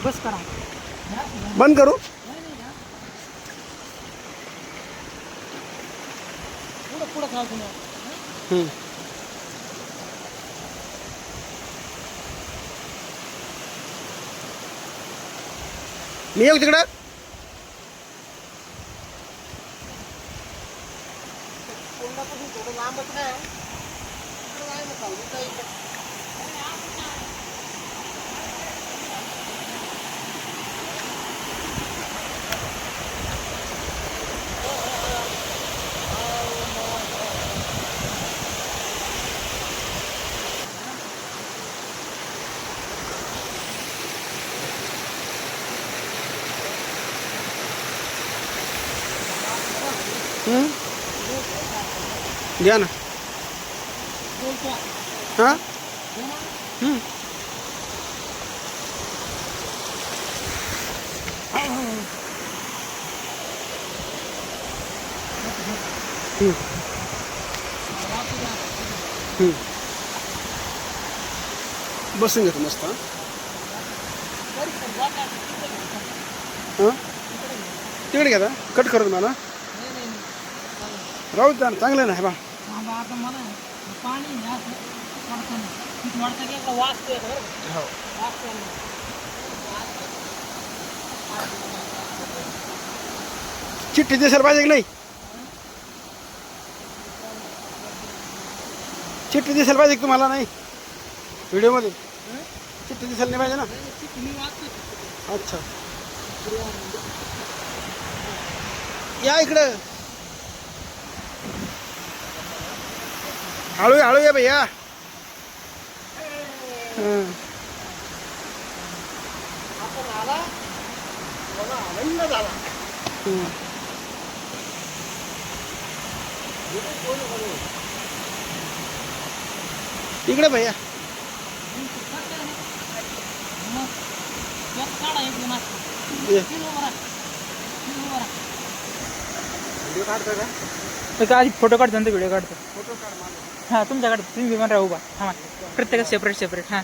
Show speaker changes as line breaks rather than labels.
बस करा.
बंद करू.
पुढं खाऊ तुम्ही.
मी येऊ तिकडं.
थोडं लांबच नाही.
घ्या ना. हां बसून घेतो मस्त. हां तिकडे घ्या. कट करतो मला. राहू द्या चांगलं नाही बा.
आता मला पाणी वाटतं की वाचतोय.
चिठ्ठी दिसायला पाहिजे की नाही. चिठ्ठी दिसायला पाहिजे की तुम्हाला नाही व्हिडिओमध्ये. चिठ्ठी दिसायला नाही पाहिजे ना. अच्छा या इकडं. हळू हळू या भैया. इकडे भैया. व्हिडिओ काढतो का.
आधी फोटो काढतो व्हिडिओ काढतो.
फोटो काढ मला.
हां तुमच्याकडे तुम्ही विमान राहू बा. हां प्रत्येक सेपरेट. हां